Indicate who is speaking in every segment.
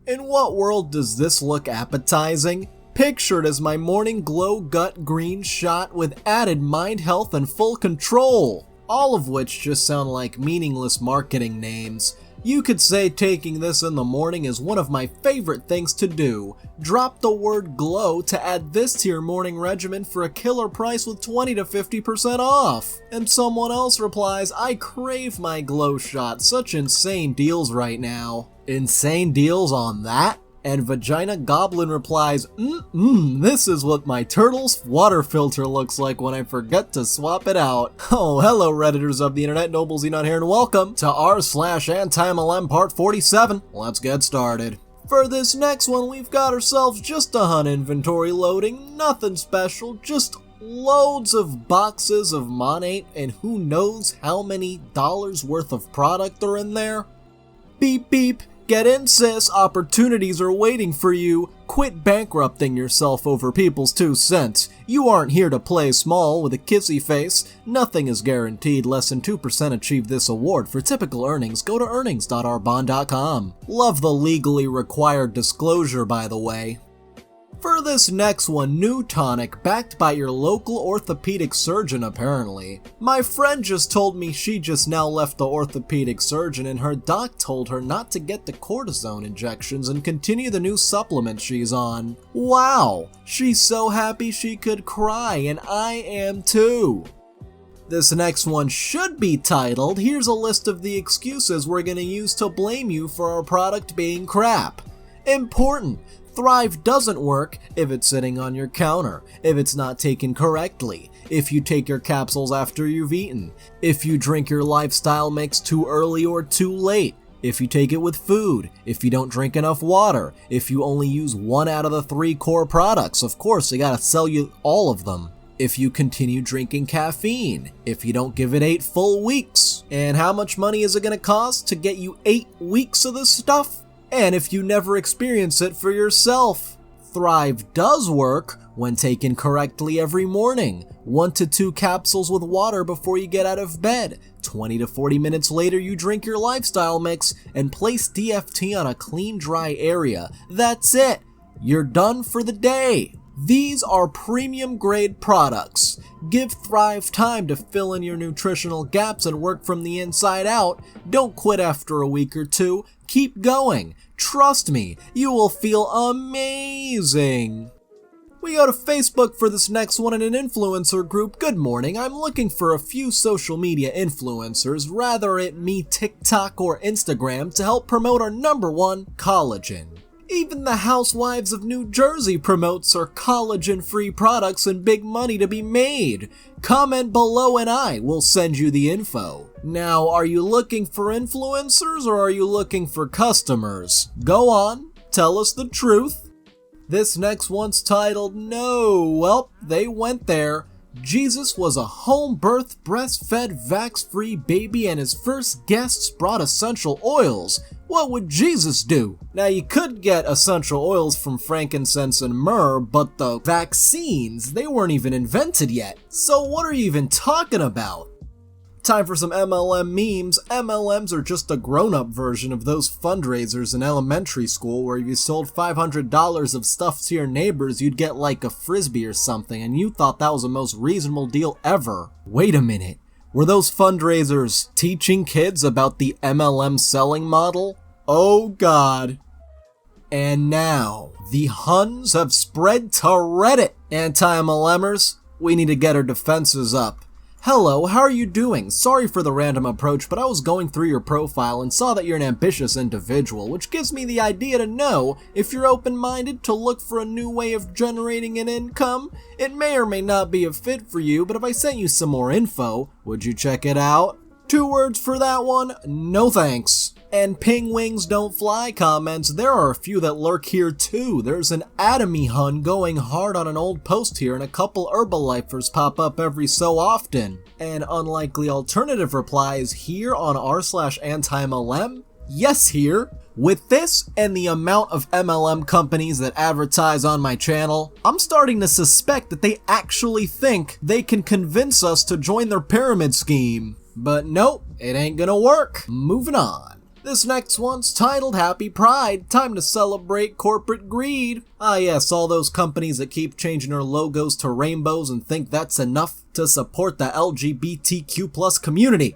Speaker 1: In what world does this look appetizing? Pictured as my morning glow gut green shot with added mind health and full control. All of which just sound like meaningless marketing names. You could say taking this in the morning is one of my favorite things to do. Drop the word glow to add this to your morning regimen for a killer price with 20 to 50% off. And someone else replies, I crave my glow shot, such insane deals right now. Insane deals on that? And Vagina Goblin replies, this is what my turtle's water filter looks like when I forget to swap it out. Oh, hello Redditors of the internet, Noble Xenon here, and welcome to r/Anti-MLM part 47. Let's get started. For this next one, we've got ourselves just a hunt inventory loading, nothing special, just loads of boxes of Monat and who knows how many dollars worth of product are in there. Beep beep. Get in, sis, opportunities are waiting for you. Quit bankrupting yourself over people's 2 cents. You aren't here to play small with a kissy face. Nothing is guaranteed. Less than 2% achieve this award. For typical earnings, go to earnings.arbonne.com. Love the legally required disclosure, by the way. For this next one, new tonic, backed by your local orthopedic surgeon apparently. My friend just told me she just now left the orthopedic surgeon and her doc told her not to get the cortisone injections and continue the new supplement she's on. Wow, she's so happy she could cry, and I am too. This next one should be titled, here's a list of the excuses we're gonna use to blame you for our product being crap. Important. Thrive doesn't work if it's sitting on your counter, if it's not taken correctly, if you take your capsules after you've eaten, if you drink your lifestyle mix too early or too late, if you take it with food, if you don't drink enough water, if you only use 1 out of the 3 core products, of course they gotta sell you all of them, if you continue drinking caffeine, if you don't give it 8 full weeks, and how much money is it gonna cost to get you 8 weeks of this stuff? And if you never experience it for yourself. Thrive does work when taken correctly every morning. 1 to 2 capsules with water before you get out of bed. 20 to 40 minutes later you drink your lifestyle mix and place DFT on a clean, dry area. That's it. You're done for the day. These are premium grade products. Give Thrive time to fill in your nutritional gaps and work from the inside out. Don't quit after a week or 2. Keep going. Trust me, you will feel amazing. We go to Facebook for this next one in an influencer group. Good morning, I'm looking for a few social media influencers, rather it me TikTok or Instagram, to help promote our #1 collagen. Even the Housewives of New Jersey promotes our collagen-free products and big money to be made. Comment below and I will send you the info. Now, are you looking for influencers or are you looking for customers? Go on, tell us the truth. This next one's titled, No, well, they went there. Jesus was a home-birth, breastfed, vax-free baby and his first guests brought essential oils. What would Jesus do? Now you could get essential oils from frankincense and myrrh, but the vaccines, they weren't even invented yet. So what are you even talking about? Time for some MLM memes. MLMs are just a grown-up version of those fundraisers in elementary school where if you sold $500 of stuff to your neighbors, you'd get like a frisbee or something, and you thought that was the most reasonable deal ever. Wait a minute. Were those fundraisers teaching kids about the MLM selling model? Oh God. And now, the Huns have spread to Reddit. Anti-MLMers, we need to get our defenses up. Hello, how are you doing? Sorry for the random approach, but I was going through your profile and saw that you're an ambitious individual, which gives me the idea to know if you're open-minded to look for a new way of generating an income. It may or may not be a fit for you, but if I sent you some more info, would you check it out? 2 words for that one, no thanks. And ping wings don't fly comments, there are a few that lurk here too. There's an Atomy Hun going hard on an old post here and a couple Herbalifers pop up every so often. An unlikely alternative replies here on r/Anti-MLM? Yes here. With this and the amount of MLM companies that advertise on my channel, I'm starting to suspect that they actually think they can convince us to join their pyramid scheme. But nope, it ain't gonna work. Moving on. This next one's titled Happy Pride, time to celebrate corporate greed. Ah yes, all those companies that keep changing their logos to rainbows and think that's enough to support the LGBTQ+ community.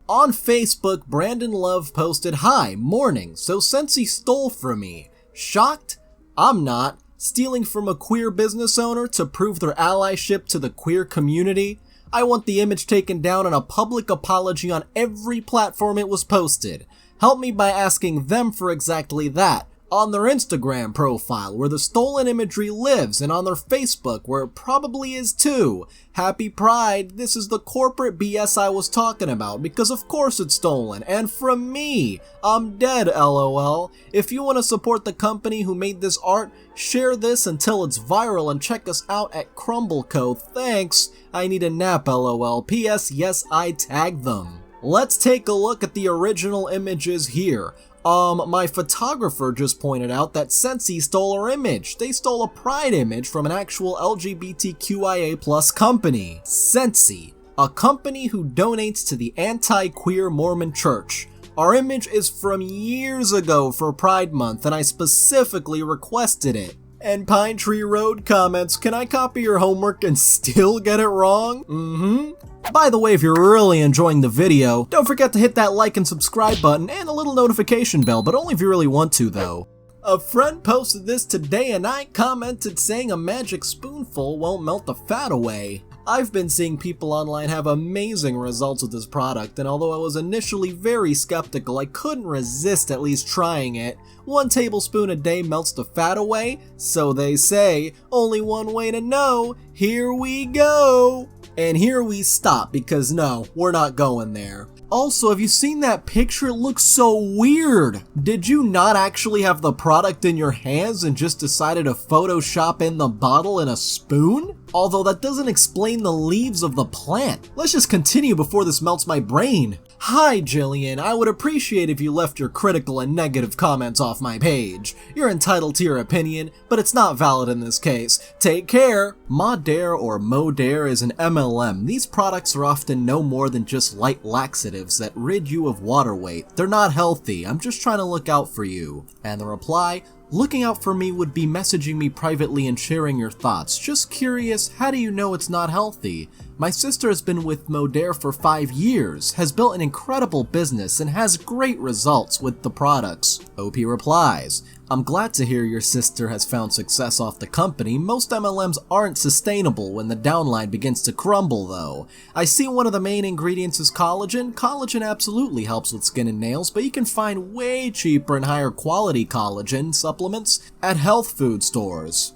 Speaker 1: On Facebook, Brandon Love posted, "Hi, morning, so Sensi stole from me. Shocked? I'm not. Stealing from a queer business owner to prove their allyship to the queer community? I want the image taken down and a public apology on every platform it was posted. Help me by asking them for exactly that, on their Instagram profile where the stolen imagery lives, and on their Facebook where it probably is too. Happy Pride, this is the corporate BS I was talking about, because of course it's stolen, and from me. I'm dead, LOL. If you want to support the company who made this art, share this until it's viral and check us out at Crumbleco. Thanks. I need a nap, LOL. PS, yes, I tagged them." Let's take a look at the original images here. My photographer just pointed out that Sensi stole our image. They stole a pride image from an actual LGBTQIA+ company. Sensi, a company who donates to the anti-queer Mormon church. Our image is from years ago for Pride Month, and I specifically requested it. And Pine Tree Road comments, "Can I copy your homework and still get it wrong?" By the way, if you're really enjoying the video, don't forget to hit that like and subscribe button and a little notification bell, but only if you really want to though. A friend posted this today and I commented saying a magic spoonful won't melt the fat away. I've been seeing people online have amazing results with this product, and although I was initially very skeptical, I couldn't resist at least trying it. 1 tablespoon a day melts the fat away? So they say. Only one way to know. Here we go! And here we stop, because no, we're not going there. Also, have you seen that picture? It looks so weird. Did you not actually have the product in your hands and just decided to Photoshop in the bottle in a spoon? Although that doesn't explain the leaves of the plant. Let's just continue before this melts my brain. Hi Jillian, I would appreciate if you left your critical and negative comments off my page. You're entitled to your opinion, but it's not valid in this case. Take care. Modare or Modare is an MLM. These products are often no more than just light laxatives that rid you of water weight. They're not healthy. I'm just trying to look out for you. And the reply, looking out for me would be messaging me privately and sharing your thoughts. Just curious, how do you know it's not healthy? My sister has been with Modare for 5 years, has built an incredible business, and has great results with the products. OP replies, I'm glad to hear your sister has found success off the company. Most MLMs aren't sustainable when the downline begins to crumble though. I see one of the main ingredients is collagen. Collagen absolutely helps with skin and nails, but you can find way cheaper and higher quality collagen supplements at health food stores.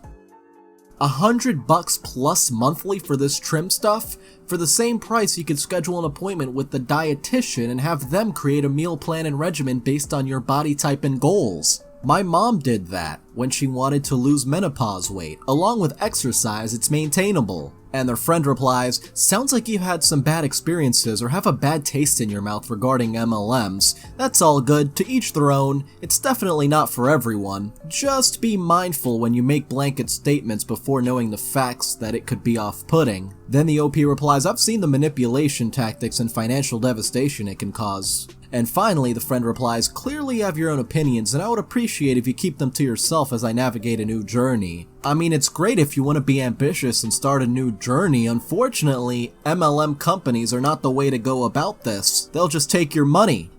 Speaker 1: $100 plus monthly for this trim stuff? For the same price, you could schedule an appointment with the dietitian and have them create a meal plan and regimen based on your body type and goals. My mom did that when she wanted to lose menopause weight. Along with exercise, it's maintainable. And their friend replies, sounds like you've had some bad experiences or have a bad taste in your mouth regarding MLMs. That's all good, to each their own. It's definitely not for everyone. Just be mindful when you make blanket statements before knowing the facts that it could be off-putting. Then the OP replies, I've seen the manipulation tactics and financial devastation it can cause. And finally, the friend replies, clearly you have your own opinions, and I would appreciate if you keep them to yourself as I navigate a new journey. I mean, it's great if you want to be ambitious and start a new journey. Unfortunately, MLM companies are not the way to go about this. They'll just take your money.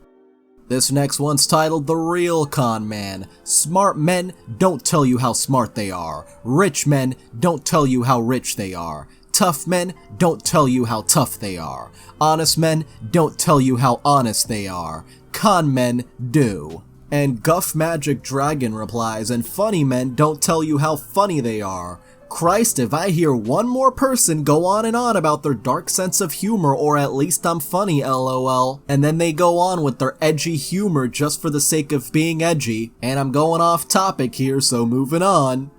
Speaker 1: This next one's titled The Real Con Man. Smart men don't tell you how smart they are. Rich men don't tell you how rich they are. Tough men don't tell you how tough they are. Honest men don't tell you how honest they are. Con men do. And Guff Magic Dragon replies, and funny men don't tell you how funny they are. Christ, if I hear one more person go on and on about their dark sense of humor, or at least I'm funny, lol, and then they go on with their edgy humor just for the sake of being edgy, and I'm going off topic here, so moving on.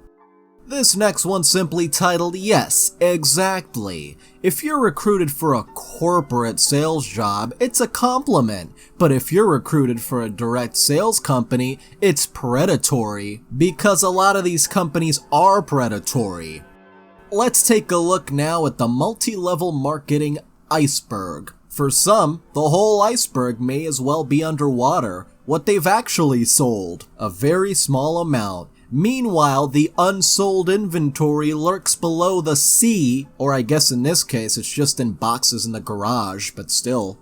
Speaker 1: This next one's simply titled, Yes, Exactly. If you're recruited for a corporate sales job, it's a compliment. But if you're recruited for a direct sales company, it's predatory. Because a lot of these companies are predatory. Let's take a look now at the multi-level marketing iceberg. For some, the whole iceberg may as well be underwater. what they've actually sold, a very small amount. Meanwhile, the unsold inventory lurks below the C, or I guess in this case it's just in boxes in the garage, but still.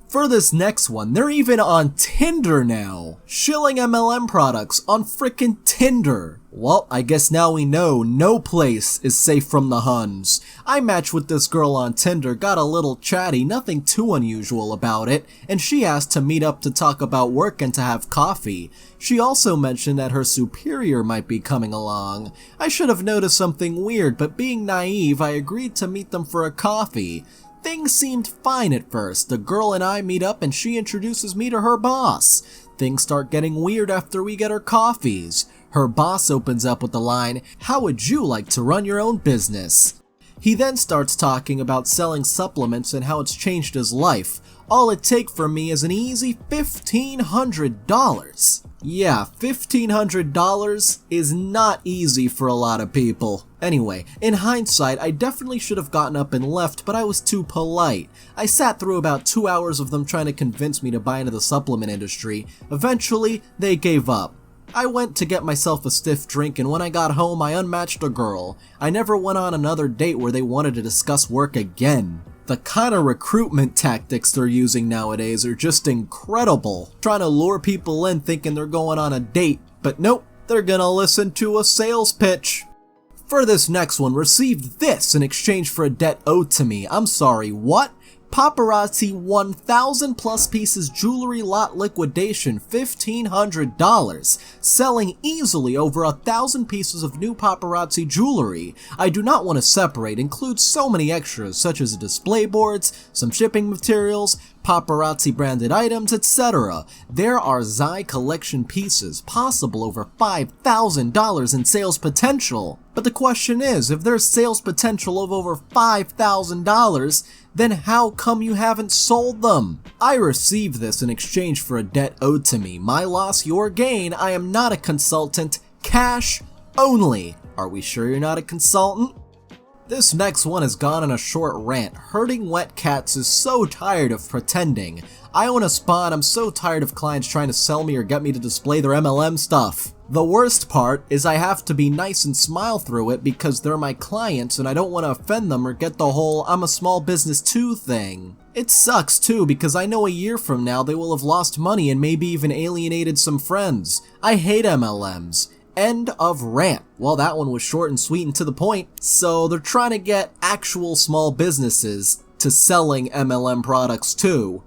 Speaker 1: For this next one, they're even on Tinder now. Shilling MLM products on frickin' Tinder. Well, I guess now we know no place is safe from the Huns. I matched with this girl on Tinder, got a little chatty, nothing too unusual about it, and she asked to meet up to talk about work and to have coffee. She also mentioned that her superior might be coming along. I should have noticed something weird, but being naive, I agreed to meet them for a coffee. Things seemed fine at first. The girl and I meet up and she introduces me to her boss. Things start getting weird after we get our coffees. Her boss opens up with the line, "How would you like to run your own business?" He then starts talking about selling supplements and how it's changed his life. All it takes from me is an easy $1,500. Yeah, $1,500 is not easy for a lot of people. Anyway, in hindsight, I definitely should have gotten up and left, but I was too polite. I sat through about 2 hours of them trying to convince me to buy into the supplement industry. Eventually, they gave up. I went to get myself a stiff drink, and when I got home, I unmatched a girl. I never went on another date where they wanted to discuss work again. The kind of recruitment tactics they're using nowadays are just incredible. Trying to lure people in thinking they're going on a date, but nope, they're gonna listen to a sales pitch. For this next one, received this in exchange for a debt owed to me. I'm sorry, what? Paparazzi 1,000 plus pieces jewelry lot liquidation, $1,500, selling easily over 1,000 pieces of new paparazzi jewelry. I do not want to separate, include so many extras such as display boards, some shipping materials, paparazzi branded items, etc. There are Xi collection pieces, possible over $5,000 in sales potential. But the question is, if there's sales potential of over $5,000, then how come you haven't sold them? I received this in exchange for a debt owed to me. My loss, your gain. I am not a consultant. Cash only. Are we sure you're not a consultant? This next one has gone on a short rant. Herding wet cats is so tired of pretending. I own a spa and I'm so tired of clients trying to sell me or get me to display their MLM stuff. The worst part is I have to be nice and smile through it because they're my clients and I don't want to offend them or get the whole "I'm a small business too" thing. It sucks too because I know a year from now they will have lost money and maybe even alienated some friends. I hate MLMs. End of rant. Well, that one was short and sweet and to the point. So they're trying to get actual small businesses to selling MLM products too.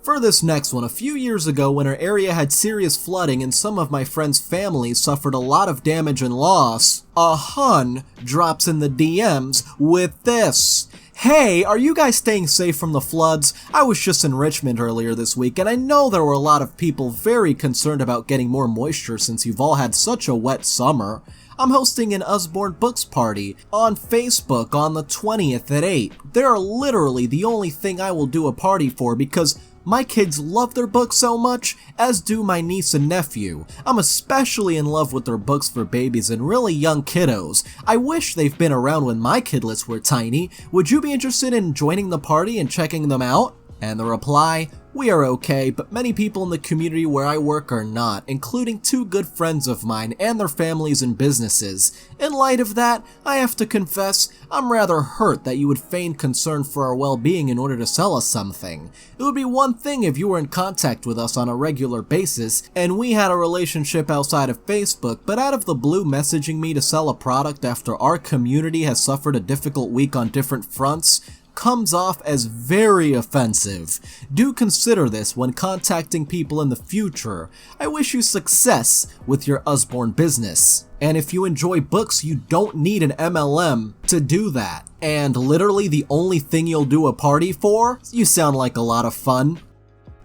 Speaker 1: For this next one, a few years ago when our area had serious flooding and some of my friends' families suffered a lot of damage and loss, a Hun drops in the DMs with this. Hey, are you guys staying safe from the floods? I was just in Richmond earlier this week and I know there were a lot of people very concerned about getting more moisture since you've all had such a wet summer. I'm hosting an Usborne Books party on Facebook on the 20th at 8. They're literally the only thing I will do a party for because my kids love their books so much, as do my niece and nephew. I'm especially in love with their books for babies and really young kiddos. I wish they've been around when my kidlets were tiny. Would you be interested in joining the party and checking them out? And the reply, we are okay, but many people in the community where I work are not, including 2 good friends of mine and their families and businesses. In light of that, I have to confess, I'm rather hurt that you would feign concern for our well-being in order to sell us something. It would be one thing if you were in contact with us on a regular basis, and we had a relationship outside of Facebook, but out of the blue messaging me to sell a product after our community has suffered a difficult week on different fronts, comes off as very offensive. Do consider this when contacting people in the future. I wish you success with your Usborne business. And if you enjoy books, you don't need an MLM to do that. And literally the only thing you'll do a party for? You sound like a lot of fun.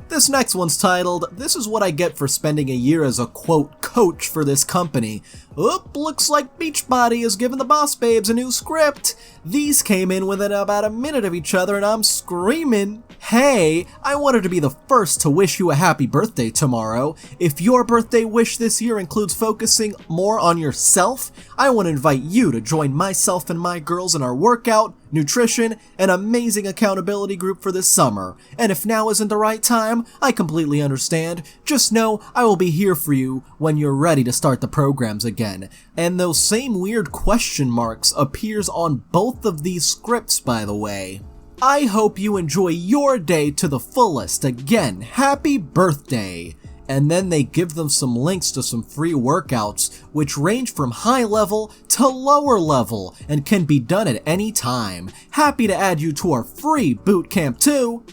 Speaker 1: This next one's titled, "This is what I get for spending a year as a quote coach for this company. Oop, looks like Beachbody is giving the boss babes a new script. These came in within about a minute of each other and I'm screaming, "Hey, I wanted to be the first to wish you a happy birthday tomorrow. If your birthday wish this year includes focusing more on yourself, I want to invite you to join myself and my girls in our workout, nutrition, and amazing accountability group for this summer. And if now isn't the right time, I completely understand. Just know I will be here for you when you're ready to start the programs again." And those same weird question marks appears on both of these scripts, by the way. I hope you enjoy your day to the fullest. Again, happy birthday! And then they give them some links to some free workouts, which range from high level to lower level and can be done at any time. Happy to add you to our free boot camp too.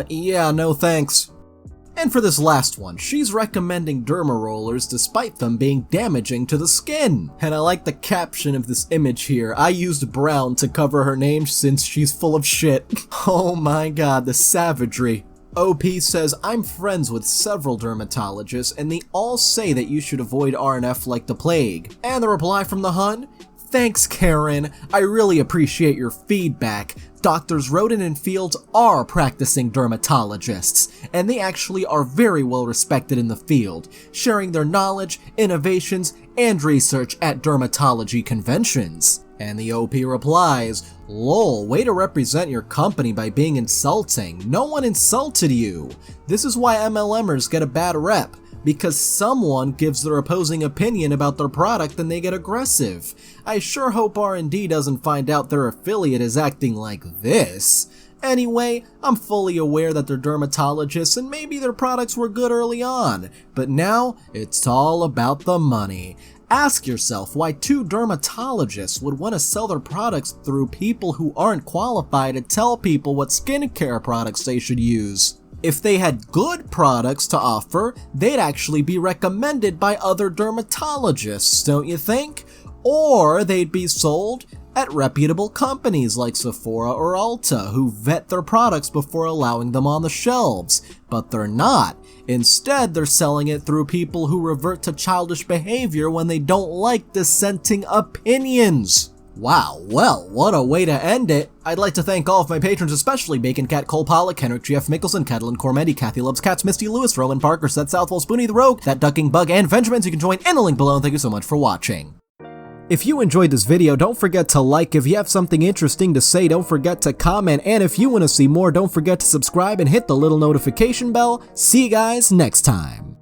Speaker 1: Yeah, no thanks. And for this last one, she's recommending derma rollers despite them being damaging to the skin. And I like the caption of this image here. I used brown to cover her name since she's full of shit. Oh my god, the savagery. OP says, "I'm friends with several dermatologists and they all say that you should avoid RNF like the plague." And the reply from the Hun? "Thanks, Karen. I really appreciate your feedback. Doctors Roden and Fields are practicing dermatologists, and they actually are very well respected in the field, sharing their knowledge, innovations, and research at dermatology conventions." And the OP replies, "Lol, way to represent your company by being insulting. No one insulted you. This is why MLMers get a bad rep. Because someone gives their opposing opinion about their product and they get aggressive. I sure hope R&D doesn't find out their affiliate is acting like this. Anyway, I'm fully aware that they're dermatologists and maybe their products were good early on, but now it's all about the money. Ask yourself why two dermatologists would want to sell their products through people who aren't qualified to tell people what skincare products they should use. If they had good products to offer, they'd actually be recommended by other dermatologists, don't you think? Or they'd be sold at reputable companies like Sephora or Ulta who vet their products before allowing them on the shelves. But they're not. Instead, they're selling it through people who revert to childish behavior when they don't like dissenting opinions. Wow, well, what a way to end it. I'd like to thank all of my patrons, especially Bacon Cat, Cole Pollock, Henrik, GF Mickelson, Catalan Cormetti, Kathy Loves Cats, Misty Lewis, Rowan Parker, Seth Southwell, Spoonie the Rogue, That Ducking Bug, and Benjamins. You can join in the link below, and thank you so much for watching. If you enjoyed this video, don't forget to like. If you have something interesting to say, don't forget to comment. And if you want to see more, don't forget to subscribe and hit the little notification bell. See you guys next time.